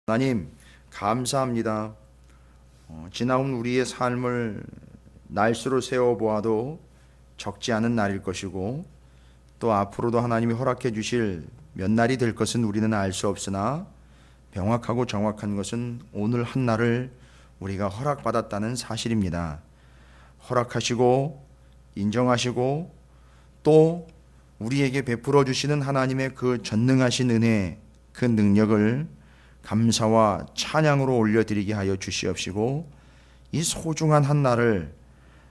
하나님 감사합니다. 지나온 우리의 삶을 날수로 세워보아도 적지 않은 날일 것이고 또 앞으로도 하나님이 허락해 주실 몇 날이 될 것은 우리는 알 수 없으나 명확하고 정확한 것은 오늘 한 날을 우리가 허락받았다는 사실입니다. 허락하시고 인정하시고 또 우리에게 베풀어 주시는 하나님의 그 전능하신 은혜, 그 능력을 감사와 찬양으로 올려드리게 하여 주시옵시고 이 소중한 한 날을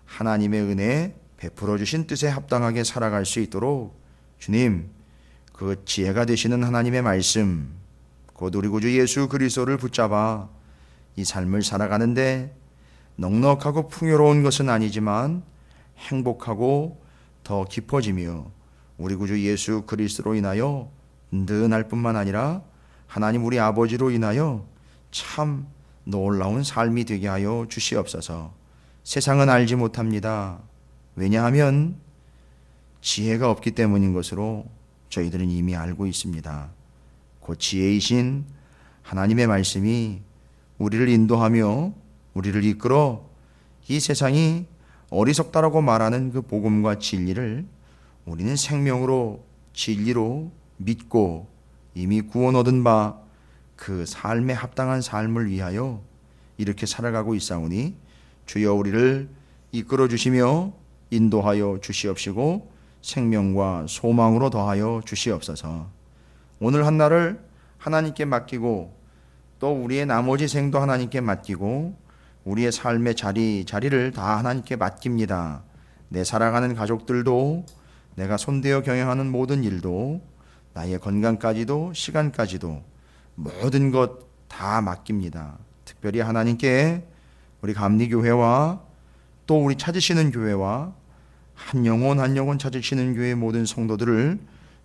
하나님의 은혜에 베풀어 주신 뜻에 합당하게 살아갈 수 있도록 주님, 그 지혜가 되시는 하나님의 말씀, 곧 우리 구주 예수 그리스도를 붙잡아 이 삶을 살아가는데 넉넉하고 풍요로운 것은 아니지만 행복하고 더 깊어지며 우리 구주 예수 그리스도로 인하여 든든할 뿐만 아니라 하나님 우리 아버지로 인하여 참 놀라운 삶이 되게 하여 주시옵소서. 세상은 알지 못합니다. 왜냐하면 지혜가 없기 때문인 것으로 저희들은 이미 알고 있습니다. 그 지혜이신 하나님의 말씀이 우리를 인도하며 우리를 이끌어 이 세상이 어리석다라고 말하는 그 복음과 진리를 우리는 생명으로 진리로 믿고 이미 구원 얻은 바 그 삶에 합당한 삶을 위하여 이렇게 살아가고 있사오니 주여 우리를 이끌어 주시며 인도하여 주시옵시고 생명과 소망으로 더하여 주시옵소서. 오늘 한 날을 하나님께 맡기고 또 우리의 나머지 생도 하나님께 맡기고 우리의 삶의 자리를 다 하나님께 맡깁니다. 내 살아가는 가족들도 내가 손대어 경영하는 모든 일도 나의 건강까지도 시간까지도 모든 것 다 맡깁니다. 특별히 하나님께 우리 감리교회와 또 우리 찾으시는 교회와 한 영혼 찾으시는 교회 모든 성도들을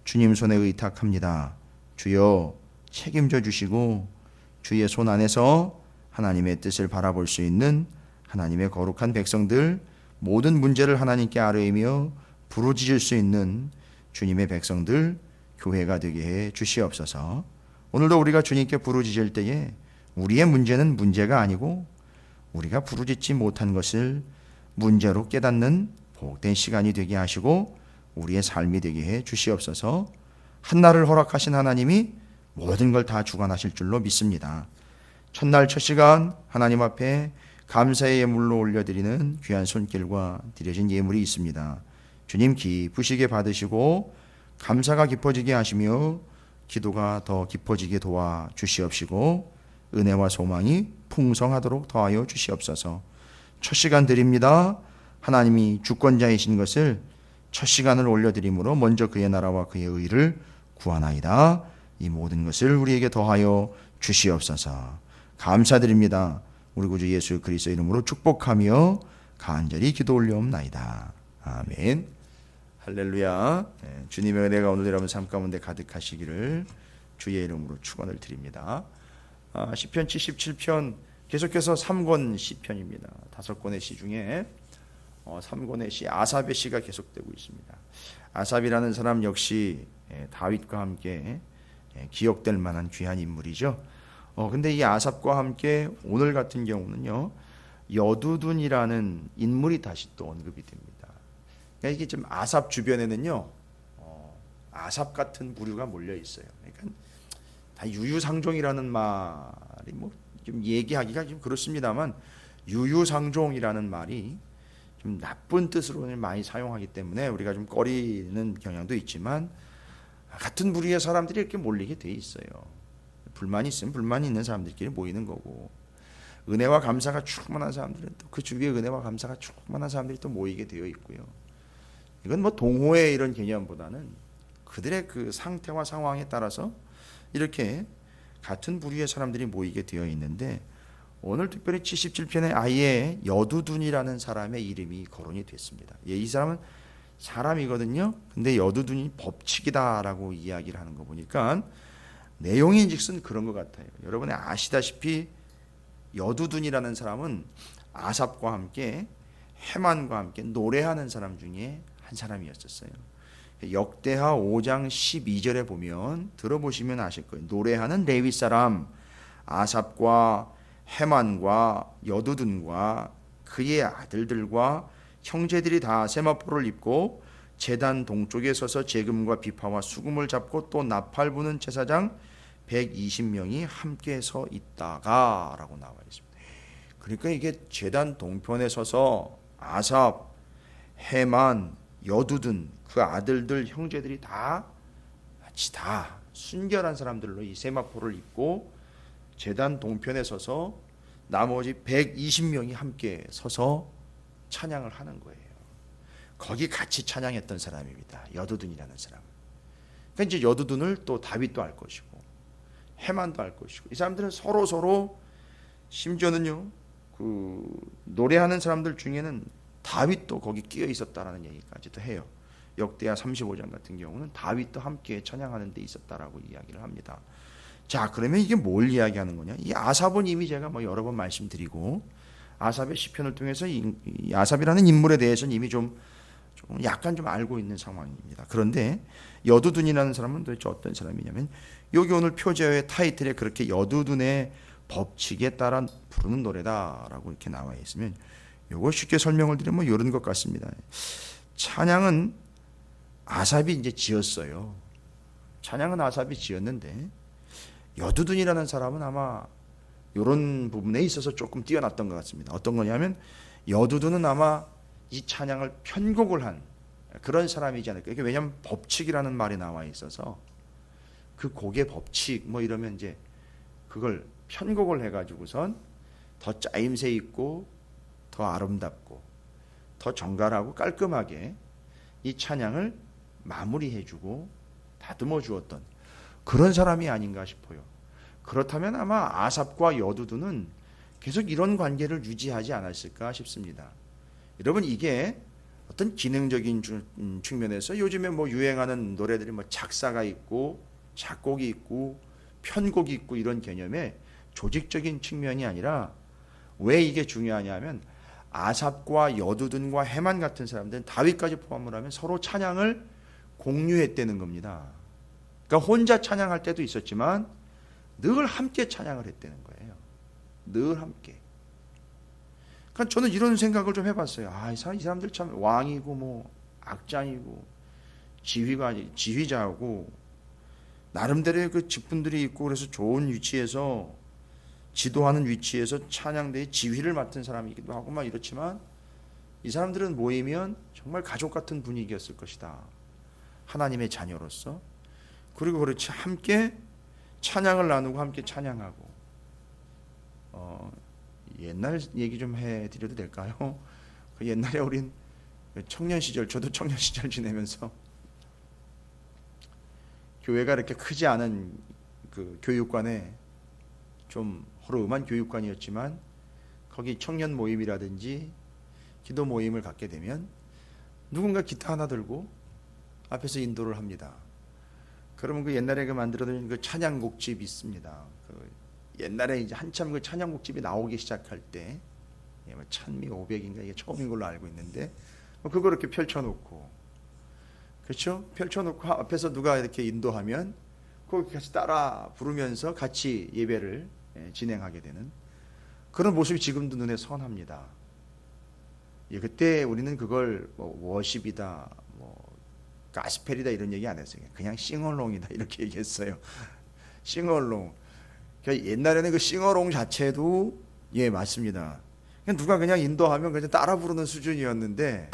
주님 손에 의탁합니다. 주여 책임져 주시고 주의 손 안에서 하나님의 뜻을 바라볼 수 있는 하나님의 거룩한 백성들, 모든 문제를 하나님께 아뢰며 부르짖을 수 있는 주님의 백성들 교회가 되게 해 주시옵소서. 오늘도 우리가 주님께 부르짖을 때에 우리의 문제는 문제가 아니고 우리가 부르짖지 못한 것을 문제로 깨닫는 복된 시간이 되게 하시고 우리의 삶이 되게 해 주시옵소서. 한날을 허락하신 하나님이 모든 걸 다 주관하실 줄로 믿습니다. 첫날 첫 시간 하나님 앞에 감사의 예물로 올려드리는 귀한 손길과 드려진 예물이 있습니다. 주님 기쁘시게 받으시고 감사가 깊어지게 하시며 기도가 더 깊어지게 도와 주시옵시고 은혜와 소망이 풍성하도록 더하여 주시옵소서. 첫 시간 드립니다. 하나님이 주권자이신 것을 첫 시간을 올려드림으로 먼저 그의 나라와 그의 의를 구하나이다. 이 모든 것을 우리에게 더하여 주시옵소서. 감사드립니다. 우리 구주 예수 그리스도 이름으로 축복하며 간절히 기도 올려옵나이다. 아멘. 할렐루야. 주님의 은혜가 오늘 여러분 삶 가운데 가득하시기를 주의 이름으로 축원을 드립니다. 시편 77편 계속해서 3권 시편입니다. 5권의 시 중에 3권의 시 아삽의 시가 계속되고 있습니다. 아삽이라는 사람 역시 다윗과 함께 기억될 만한 귀한 인물이죠. 근데 이 아삽과 함께 오늘 같은 경우는요, 여두둔이라는 인물이 다시 또 언급이 됩니다. 그러니까 이게 좀 아삽 주변에는요, 아삽 같은 부류가 몰려 있어요. 그러니까 다 유유상종이라는 말이 뭐 좀 얘기하기가 좀 그렇습니다만, 유유상종이라는 말이 좀 나쁜 뜻으로 많이 사용하기 때문에 우리가 좀 꺼리는 경향도 있지만, 같은 부류의 사람들이 이렇게 몰리게 돼 있어요. 불만이 있으면 불만이 있는 사람들끼리 모이는 거고, 은혜와 감사가 충만한 사람들은 또 그 주위에 은혜와 감사가 충만한 사람들이 또 모이게 되어 있고요. 이건 뭐 동호회 이런 개념보다는 그들의 그 상태와 상황에 따라서 이렇게 같은 부류의 사람들이 모이게 되어 있는데, 오늘 특별히 77편에 아예 여두둔이라는 사람의 이름이 거론이 됐습니다. 이 사람은 사람이거든요. 근데 여두둔이 법칙이다라고 이야기를 하는 거 보니까 내용인즉슨 그런 것 같아요. 여러분이 아시다시피 여두둔이라는 사람은 아삽과 함께 헤만과 함께 노래하는 사람 중에 한 사람이었었어요. 역대하 5장 12절에 보면 들어보시면 아실 거예요. 노래하는 레위 사람 아삽과 헤만과 여두둔과 그의 아들들과 형제들이 다 세마포를 입고 제단 동쪽에 서서 재금과 비파와 수금을 잡고 또 나팔 부는 제사장 120명이 함께 서 있다가 라고 나와 있습니다. 그러니까 이게 제단 동편에 서서 아삽, 헤만, 여두둔 그 아들들 형제들이 다 같이 다 순결한 사람들로 이 세마포를 입고 제단 동편에 서서 나머지 120명이 함께 서서 찬양을 하는 거예요. 거기 같이 찬양했던 사람입니다. 여두둔이라는 사람. 그러니까 이제 여두둔을 또 다윗도 알 것이고 헤만도 알 것이고 이 사람들은 서로 심지어는요 그 노래하는 사람들 중에는 다윗도 거기 끼어 있었다라는 얘기까지도 해요. 역대하 35장 같은 경우는 다윗도 함께 찬양하는 데 있었다라고 이야기를 합니다. 자, 그러면 이게 뭘 이야기하는 거냐? 이 아삽은 이미 제가 뭐 여러 번 말씀드리고 아삽의 시편을 통해서 이 아삽이라는 인물에 대해서는 이미 좀 약간 좀 알고 있는 상황입니다. 그런데 여두둔이라는 사람은 도대체 어떤 사람이냐면 여기 오늘 표제의 타이틀에 그렇게 여두둔의 법칙에 따라 부르는 노래다라고 이렇게 나와 있으면 요거 쉽게 설명을 드리면 뭐 이런 것 같습니다. 찬양은 아삽이 이제 지었어요. 찬양은 아삽이 지었는데 여두둔이라는 사람은 아마 이런 부분에 있어서 조금 뛰어났던 것 같습니다. 어떤 거냐면 여두둔은 아마 이 찬양을 편곡을 한 그런 사람이지 않을까. 이게 왜냐하면 법칙이라는 말이 나와 있어서 그 곡의 법칙 뭐 이러면 이제 그걸 편곡을 해가지고선 더 짜임새 있고 더 아름답고 더 정갈하고 깔끔하게 이 찬양을 마무리해주고 다듬어 주었던 그런 사람이 아닌가 싶어요. 그렇다면 아마 아삽과 여두둔은 계속 이런 관계를 유지하지 않았을까 싶습니다. 여러분 이게 어떤 기능적인 측면에서 요즘에 뭐 유행하는 노래들이 뭐 작사가 있고 작곡이 있고 편곡이 있고 이런 개념의 조직적인 측면이 아니라 왜 이게 중요하냐면 아삽과 여두둔과 헤만 같은 사람들은 다윗까지 포함을 하면 서로 찬양을 공유했다는 겁니다. 그러니까 혼자 찬양할 때도 있었지만 늘 함께 찬양을 했다는 거예요. 늘 함께. 그러니까 저는 이런 생각을 좀 해봤어요. 이 사람들 참 왕이고 뭐 악장이고 지휘자고 나름대로의 그 직분들이 있고 그래서 좋은 위치에서 지도하는 위치에서 찬양대의 지휘를 맡은 사람이기도 하고 막 이렇지만 이 사람들은 모이면 정말 가족 같은 분위기였을 것이다. 하나님의 자녀로서. 그리고 그렇지 함께 찬양을 나누고 함께 찬양하고 옛날 얘기 좀 해드려도 될까요? 그 옛날에 우린 청년 시절 저도 청년 시절 지내면서 교회가 이렇게 크지 않은 그 교육관에 좀 허름한 교육관이었지만 거기 청년 모임이라든지 기도 모임을 갖게 되면 누군가 기타 하나 들고 앞에서 인도를 합니다. 그러면 그 옛날에 그 만들어둔 그 찬양곡집이 있습니다. 그 옛날에 이제 한참 그 찬양곡집이 나오기 시작할 때 찬미 500인가 이게 처음인 걸로 알고 있는데 그걸 이렇게 펼쳐놓고 그렇죠? 펼쳐놓고 앞에서 누가 이렇게 인도하면 거기 같이 따라 부르면서 같이 예배를 진행하게 되는 그런 모습이 지금도 눈에 선합니다. 그때 우리는 그걸 뭐 워십이다, 뭐 가스펠이다 이런 얘기 안 했어요. 그냥 싱얼롱이다 이렇게 얘기했어요. 싱얼롱. 그러니까 옛날에는 그 싱얼롱 자체도 맞습니다. 누가 그냥 인도하면 그냥 따라 부르는 수준이었는데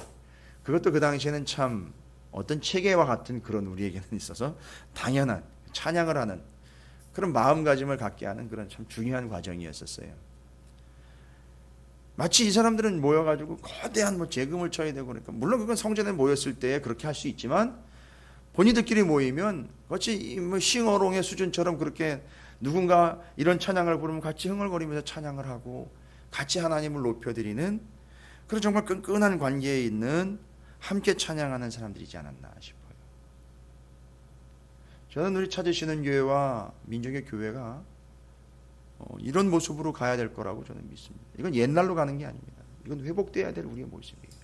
그것도 그 당시에는 참 어떤 체계와 같은 그런 우리에게는 있어서 당연한 찬양을 하는 그런 마음가짐을 갖게 하는 그런 참 중요한 과정이었었어요. 마치 이 사람들은 모여가지고 거대한 뭐 재금을 쳐야 되고 그러니까 물론 그건 성전에 모였을 때 그렇게 할 수 있지만 본인들끼리 모이면 같이 뭐 싱어롱의 수준처럼 그렇게 누군가 이런 찬양을 부르면 같이 흥얼거리면서 찬양을 하고 같이 하나님을 높여드리는 그런 정말 끈끈한 관계에 있는 함께 찬양하는 사람들이지 않았나 싶어요. 저는 우리 찾으시는 교회와 민족의 교회가 이런 모습으로 가야 될 거라고 저는 믿습니다. 이건 옛날로 가는 게 아닙니다. 이건 회복돼야 될 우리의 모습이에요.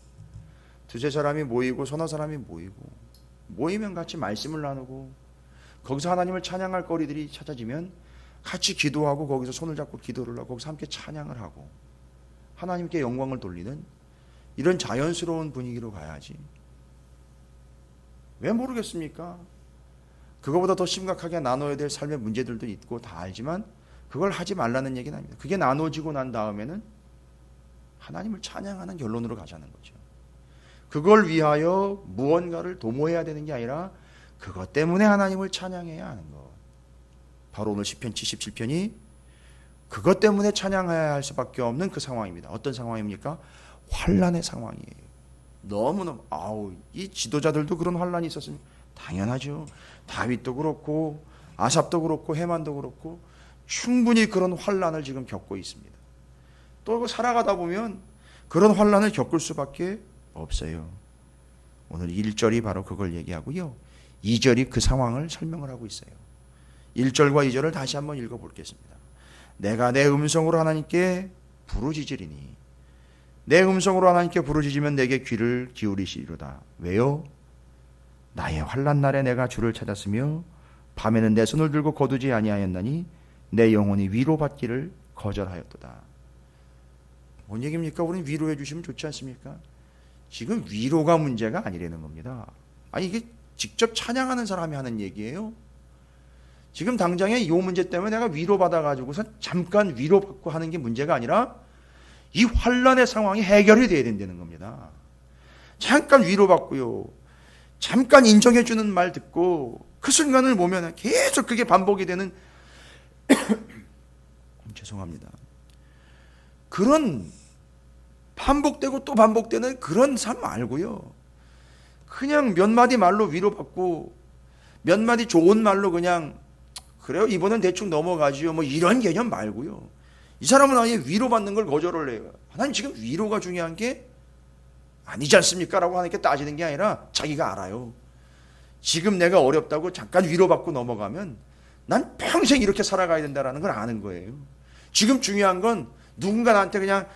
두세 사람이 모이고 서너 사람이 모이고 모이면 같이 말씀을 나누고 거기서 하나님을 찬양할 거리들이 찾아지면 같이 기도하고 거기서 손을 잡고 기도를 하고 거기서 함께 찬양을 하고 하나님께 영광을 돌리는 이런 자연스러운 분위기로 가야지. 왜 모르겠습니까? 그거보다 더 심각하게 나눠야 될 삶의 문제들도 있고 다 알지만 그걸 하지 말라는 얘기는 아닙니다. 그게 나눠지고 난 다음에는 하나님을 찬양하는 결론으로 가자는 거죠. 그걸 위하여 무언가를 도모해야 되는 게 아니라 그것 때문에 하나님을 찬양해야 하는 것. 바로 오늘 시편 77편이 그것 때문에 찬양해야 할 수밖에 없는 그 상황입니다. 어떤 상황입니까? 환난의 상황이에요. 너무너무 이 지도자들도 그런 환난이 있었으면 당연하죠. 다윗도 그렇고 아삽도 그렇고 해만도 그렇고 충분히 그런 환난을 지금 겪고 있습니다. 또 살아가다 보면 그런 환난을 겪을 수밖에 없어요. 오늘 1절이 바로 그걸 얘기하고요. 2절이 그 상황을 설명을 하고 있어요. 1절과 2절을 다시 한번 읽어보겠습니다. 내가 내 음성으로 하나님께 부르짖으리니 내 음성으로 하나님께 부르짖으면 내게 귀를 기울이시리로다. 왜요? 나의 환난 날에 내가 주를 찾았으며 밤에는 내 손을 들고 거두지 아니하였나니 내 영혼이 위로받기를 거절하였도다. 뭔 얘기입니까? 우리는 위로해 주시면 좋지 않습니까? 지금 위로가 문제가 아니라는 겁니다. 아니 이게 직접 찬양하는 사람이 하는 얘기예요. 지금 당장에 이 문제 때문에 내가 위로받아가지고서 잠깐 위로받고 하는 게 문제가 아니라 이 환난의 상황이 해결이 돼야 된다는 겁니다. 잠깐 위로받고요. 잠깐 인정해주는 말 듣고 그 순간을 보면 계속 그게 반복이 되는 죄송합니다. 그런 반복되고 또 반복되는 그런 삶 말고요. 그냥 몇 마디 말로 위로받고 몇 마디 좋은 말로 그냥 그래요 이번엔 대충 넘어가지요 뭐 이런 개념 말고요. 이 사람은 아예 위로받는 걸 거절을 해요. 하나님 지금 위로가 중요한 게 아니지 않습니까? 라고 하나님께 따지는 게 아니라 자기가 알아요. 지금 내가 어렵다고 잠깐 위로받고 넘어가면 난 평생 이렇게 살아가야 된다는 걸 아는 거예요. 지금 중요한 건 누군가 나한테 그냥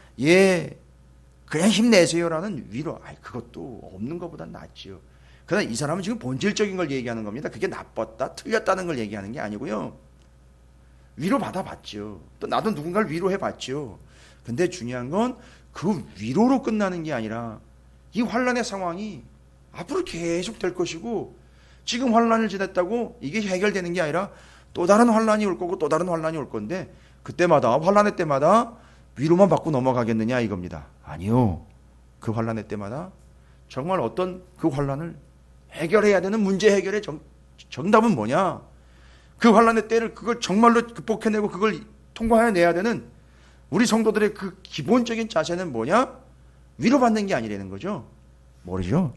그냥 힘내세요라는 위로 그것도 없는 것보단 낫지요. 그러나 이 사람은 지금 본질적인 걸 얘기하는 겁니다. 그게 나빴다 틀렸다는 걸 얘기하는 게 아니고요. 위로 받아봤죠. 또 나도 누군가를 위로해봤죠. 근데 중요한 건 그 위로로 끝나는 게 아니라 이 환난의 상황이 앞으로 계속 될 것이고 지금 환난을 지냈다고 이게 해결되는 게 아니라 또 다른 환난이 올 거고 또 다른 환난이 올 건데 그때마다 환난의 때마다 위로만 받고 넘어가겠느냐 이겁니다. 아니요. 그 환난의 때마다 정말 어떤 그 환난을 해결해야 되는 문제 해결의 정답은 뭐냐? 그 환난의 때를 그걸 정말로 극복해내고 그걸 통과해내야 되는 우리 성도들의 그 기본적인 자세는 뭐냐? 위로받는 게 아니라는 거죠. 뭐죠?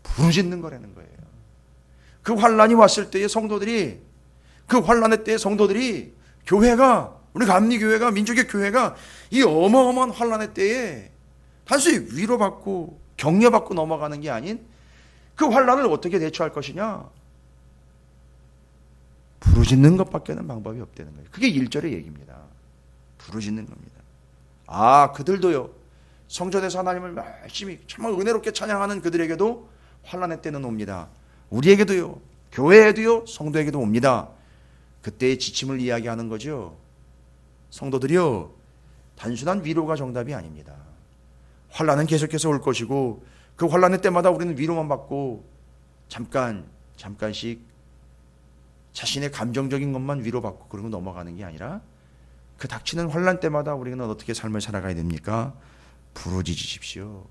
부르짖는 거라는 거예요. 그 환난이 왔을 때의 성도들이 그 환난의 때의 성도들이 교회가 우리 감리교회가 민족의 교회가 이 어마어마한 환난의 때에 단순히 위로받고 격려받고 넘어가는 게 아닌 그 환난을 어떻게 대처할 것이냐? 부르짖는 것밖에는 방법이 없다는 거예요. 그게 1절의 얘기입니다. 부르짖는 겁니다. 그들도요. 성전에서 하나님을 열심히 정말 은혜롭게 찬양하는 그들에게도 환난의 때는 옵니다. 우리에게도요. 교회에도요. 성도에게도 옵니다. 그때의 지침을 이야기하는 거죠. 성도들이요. 단순한 위로가 정답이 아닙니다. 환난은 계속해서 올 것이고 그 환난의 때마다 우리는 위로만 받고 잠깐씩 자신의 감정적인 것만 위로받고 그러고 넘어가는 게 아니라 그 닥치는 환난 때마다 우리는 어떻게 삶을 살아가야 됩니까? 부르짖으십시오.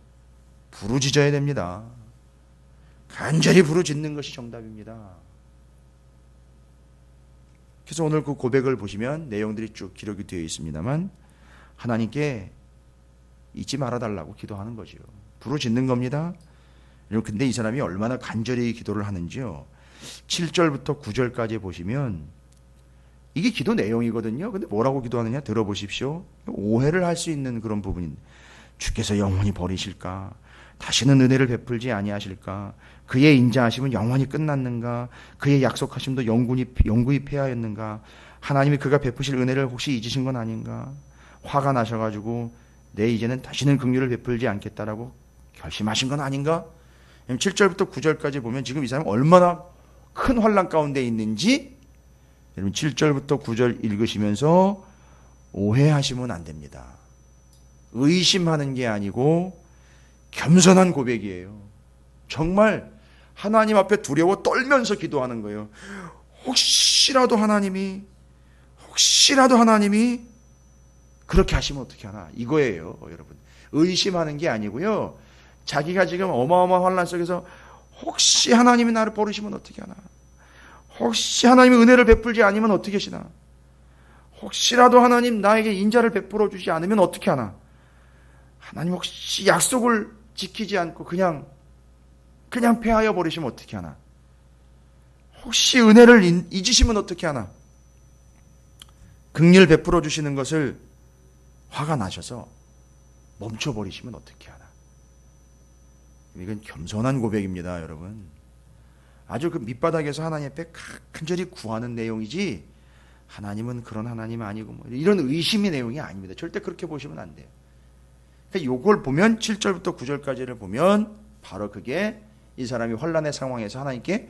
부르짖어야 됩니다. 간절히 부르짖는 것이 정답입니다. 그래서 오늘 그 고백을 보시면 내용들이 쭉 기록이 되어 있습니다만 하나님께 잊지 말아달라고 기도하는 거죠. 부르짖는 겁니다. 근데 이 사람이 얼마나 간절히 기도를 하는지요. 7절부터 9절까지 보시면 이게 기도 내용이거든요. 근데 뭐라고 기도하느냐 들어보십시오. 오해를 할 수 있는 그런 부분인데 주께서 영원히 버리실까? 다시는 은혜를 베풀지 아니하실까? 그의 인자하심은 영원히 끝났는가? 그의 약속하심도 영구히 폐하였는가? 하나님이 그가 베푸실 은혜를 혹시 잊으신 건 아닌가? 화가 나셔가지고 내 이제는 다시는 긍휼을 베풀지 않겠다라고 결심하신 건 아닌가? 7절부터 9절까지 보면 지금 이 사람이 얼마나 큰 환난 가운데 있는지 여러분 7절부터 9절 읽으시면서 오해하시면 안 됩니다. 의심하는 게 아니고 겸손한 고백이에요. 정말 하나님 앞에 두려워 떨면서 기도하는 거예요. 혹시라도 하나님이 그렇게 하시면 어떻게 하나, 이거예요. 여러분, 의심하는 게 아니고요, 자기가 지금 어마어마한 환난 속에서 혹시 하나님이 나를 버리시면 어떻게 하나, 혹시 하나님이 은혜를 베풀지 않으면 어떻게 하시나, 혹시라도 하나님 나에게 인자를 베풀어 주지 않으면 어떻게 하나, 하나님 혹시 약속을 지키지 않고 그냥 패하여 버리시면 어떻게 하나, 혹시 은혜를 잊으시면 어떻게 하나, 긍휼 베풀어 주시는 것을 화가 나셔서 멈춰버리시면 어떻게 하나. 이건 겸손한 고백입니다, 여러분. 아주 그 밑바닥에서 하나님 앞에 간절히 구하는 내용이지, 하나님은 그런 하나님 아니고 뭐 이런 의심의 내용이 아닙니다. 절대 그렇게 보시면 안 돼요. 그러니까 요걸 보면 7절부터 9절까지를 보면 바로 그게 이 사람이 환난의 상황에서 하나님께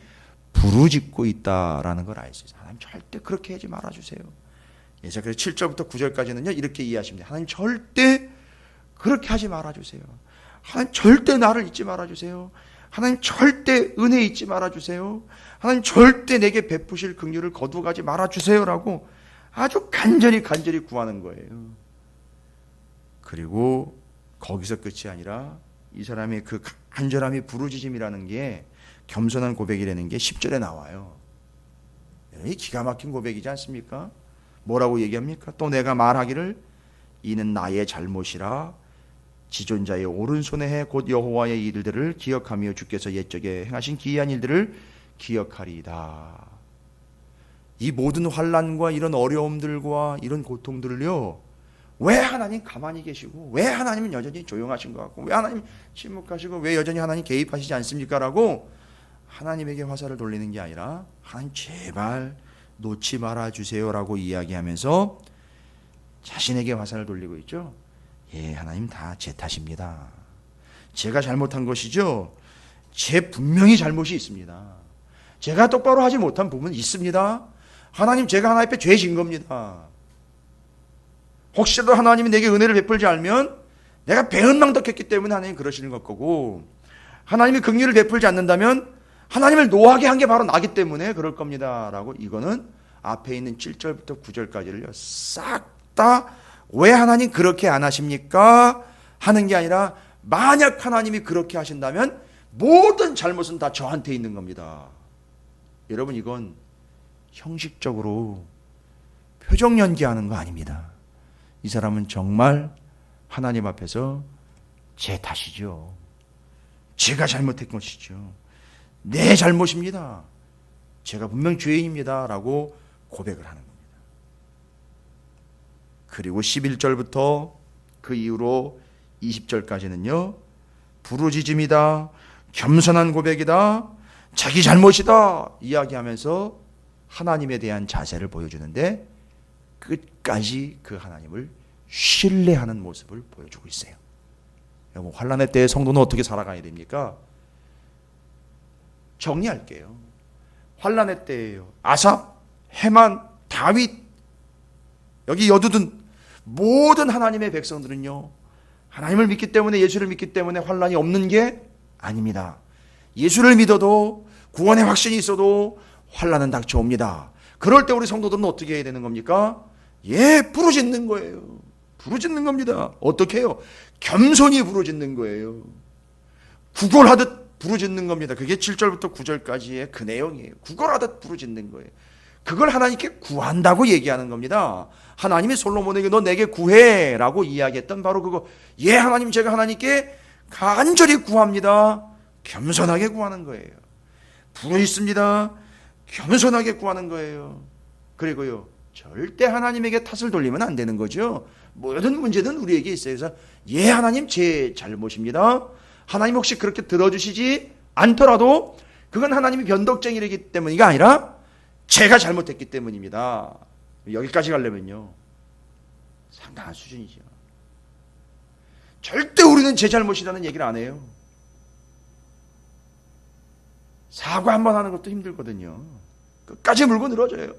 부르짖고 있다라는 걸 알 수 있어요. 하나님 절대 그렇게 하지 말아주세요. 그래서 7절부터 9절까지는요 이렇게 이해하시면 돼요. 하나님 절대 그렇게 하지 말아주세요. 하나님 절대 나를 잊지 말아주세요. 하나님 절대 은혜 잊지 말아주세요. 하나님 절대 내게 베푸실 긍휼을 거두가지 말아주세요라고 아주 간절히 구하는 거예요. 그리고 거기서 끝이 아니라 이 사람의 그 간절함이 부르짖음이라는 게, 겸손한 고백이라는 게 10절에 나와요. 이 기가 막힌 고백이지 않습니까? 뭐라고 얘기합니까? 또 내가 말하기를 이는 나의 잘못이라 지존자의 오른손에 해 곧 여호와의 일들을 기억하며 주께서 옛적에 행하신 기이한 일들을 기억하리이다. 이 모든 환난과 이런 어려움들과 이런 고통들을요, 왜 하나님 가만히 계시고, 왜 하나님은 여전히 조용하신 것 같고, 왜 하나님 침묵하시고, 왜 여전히 하나님 개입하시지 않습니까? 라고 하나님에게 화살을 돌리는 게 아니라, 하나님 제발 놓지 말아주세요 라고 이야기하면서 자신에게 화살을 돌리고 있죠. 예, 하나님 다 제 탓입니다. 제가 잘못한 것이죠. 제 분명히 잘못이 있습니다. 제가 똑바로 하지 못한 부분이 있습니다. 하나님, 제가 하나님 앞에 죄진 겁니다. 혹시라도 하나님이 내게 은혜를 베풀지 않으면 내가 배은망덕했기 때문에 하나님 그러시는 것 거고, 하나님이 긍휼을 베풀지 않는다면 하나님을 노하게 한 게 바로 나기 때문에 그럴 겁니다 라고, 이거는 앞에 있는 7절부터 9절까지를요 싹 다 왜 하나님 그렇게 안 하십니까? 하는 게 아니라, 만약 하나님이 그렇게 하신다면 모든 잘못은 다 저한테 있는 겁니다. 여러분, 이건 형식적으로 표정 연기하는 거 아닙니다. 이 사람은 정말 하나님 앞에서 제 탓이죠. 제가 잘못한 것이죠. 내 잘못입니다. 제가 분명 죄인입니다 라고 고백을 하는 겁니다. 그리고 11절부터 그 이후로 20절까지는요 부르짖음이다, 겸손한 고백이다, 자기 잘못이다 이야기하면서 하나님에 대한 자세를 보여주는데, 끝까지 그 하나님을 신뢰하는 모습을 보여주고 있어요. 여러분, 환난의 때에 성도는 어떻게 살아가야 됩니까? 정리할게요. 환난의 때예요. 아삽, 헤만, 다윗, 여기 여두둔 모든 하나님의 백성들은요, 하나님을 믿기 때문에, 예수를 믿기 때문에 환난이 없는 게 아닙니다. 예수를 믿어도, 구원의 확신이 있어도 환난은 닥쳐옵니다. 그럴 때 우리 성도들은 어떻게 해야 되는 겁니까? 예, 부르짖는 거예요. 부르짖는 겁니다. 어떻게 해요? 겸손히 부르짖는 거예요. 구걸하듯 부르짖는 겁니다. 그게 7절부터 9절까지의 그 내용이에요. 구걸하듯 부르짖는 거예요. 그걸 하나님께 구한다고 얘기하는 겁니다. 하나님이 솔로몬에게 너 내게 구해 라고 이야기했던 바로 그거. 예, 하나님, 제가 하나님께 간절히 구합니다. 겸손하게 구하는 거예요. 부르짖습니다. 겸손하게 구하는 거예요. 그리고요, 절대 하나님에게 탓을 돌리면 안 되는 거죠. 모든 문제는 우리에게 있어요. 그래서 예, 하나님 제 잘못입니다. 하나님 혹시 그렇게 들어주시지 않더라도 그건 하나님이 변덕쟁이이기 때문이가 아니라 제가 잘못했기 때문입니다. 여기까지 가려면요 상당한 수준이죠. 절대 우리는 제 잘못이라는 얘기를 안 해요. 사과 한번 하는 것도 힘들거든요. 끝까지 물고 늘어져요.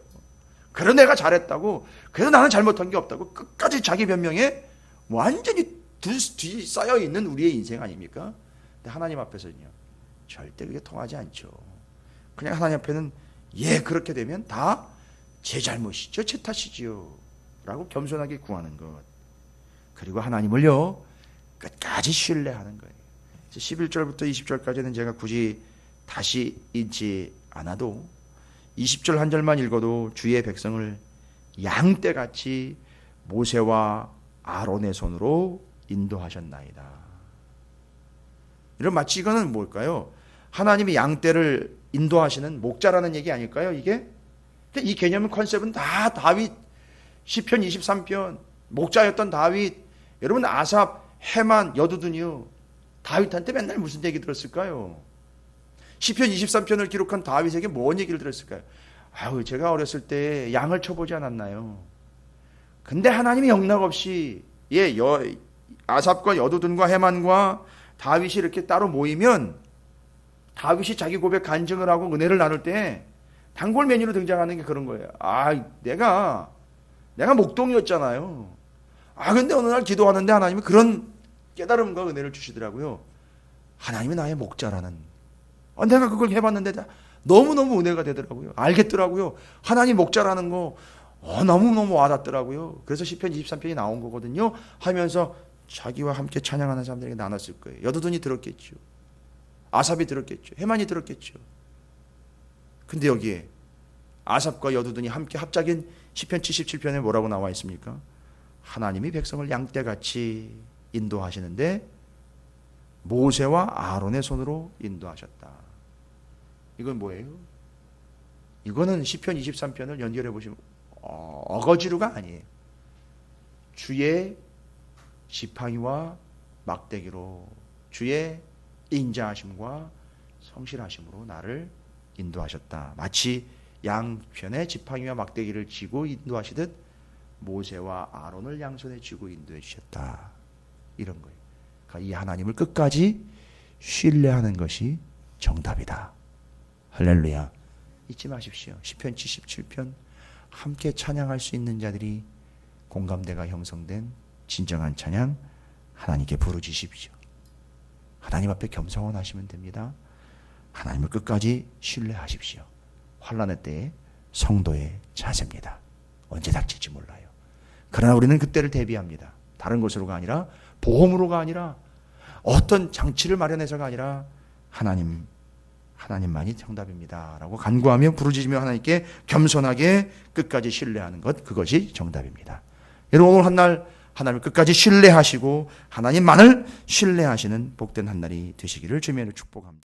그래도 내가 잘했다고, 그래도 나는 잘못한 게 없다고 끝까지 자기 변명에 완전히 뒤 쌓여 있는 우리의 인생 아닙니까? 근데 하나님 앞에서는요, 절대 그게 통하지 않죠. 그냥 하나님 앞에는 그렇게 되면 다 제 잘못이죠, 제 탓이지요 라고 겸손하게 구하는 것. 그리고 하나님을요, 끝까지 신뢰하는 거예요. 11절부터 20절까지는 제가 굳이 다시 읽지 않아도 20절 한 절만 읽어도 주의 백성을 양떼같이 모세와 아론의 손으로 인도하셨나이다. 이런 마치 이거는 뭘까요? 하나님이 양떼를 인도하시는 목자라는 얘기 아닐까요? 이게? 이 개념의 컨셉은 다 다윗, 시편 23편, 목자였던 다윗, 여러분 아삽, 헤만, 여두둔이요, 다윗한테 맨날 무슨 얘기 들었을까요? 시편 23편을 기록한 다윗에게 뭔 얘기를 들었을까요? 아유, 제가 어렸을 때 양을 쳐보지 않았나요? 근데 하나님이 영락없이 아삽과 여두둔과 헤만과 다윗이 이렇게 따로 모이면 다윗이 자기 고백 간증을 하고 은혜를 나눌 때 단골 메뉴로 등장하는 게 그런 거예요. 내가 목동이었잖아요. 근데 어느 날 기도하는데 하나님이 그런 깨달음과 은혜를 주시더라고요. 하나님이 나의 목자라는. 내가 그걸 해봤는데 너무너무 은혜가 되더라고요. 알겠더라고요. 하나님 목자라는 거 너무너무 와닿더라고요. 그래서 시편 23편이 나온 거거든요 하면서 자기와 함께 찬양하는 사람들에게 나눴을 거예요. 여두둔이 들었겠죠. 아삽이 들었겠죠. 헤만이 들었겠죠. 근데 여기에 아삽과 여두둔이 함께 합작인 시편 77편에 뭐라고 나와 있습니까? 하나님이 백성을 양떼같이 인도하시는데 모세와 아론의 손으로 인도하셨다. 이건 뭐예요? 이거는 시편 23편을 연결해 보시면 어거지로가 아니에요. 주의 지팡이와 막대기로, 주의 인자하심과 성실하심으로 나를 인도하셨다. 마치 양편에 지팡이와 막대기를 쥐고 인도하시듯 모세와 아론을 양손에 쥐고 인도해 주셨다. 이런 거예요. 그러니까 이 하나님을 끝까지 신뢰하는 것이 정답이다. 할렐루야. 잊지 마십시오. 시편 77편 함께 찬양할 수 있는 자들이 공감대가 형성된 진정한 찬양 하나님께 부르짖으십시오. 하나님 앞에 겸손하시면 됩니다. 하나님을 끝까지 신뢰하십시오. 환난의 때에 성도의 자세입니다. 언제 닥칠지 몰라요. 그러나 우리는 그때를 대비합니다. 다른 것으로가 아니라, 보험으로가 아니라, 어떤 장치를 마련해서가 아니라 하나님만이 정답입니다 라고 간구하며 부르짖으며 하나님께 겸손하게 끝까지 신뢰하는 것, 그것이 정답입니다. 여러분, 오늘 한날 하나님을 끝까지 신뢰하시고 하나님만을 신뢰하시는 복된 한날이 되시기를 주님의 축복합니다.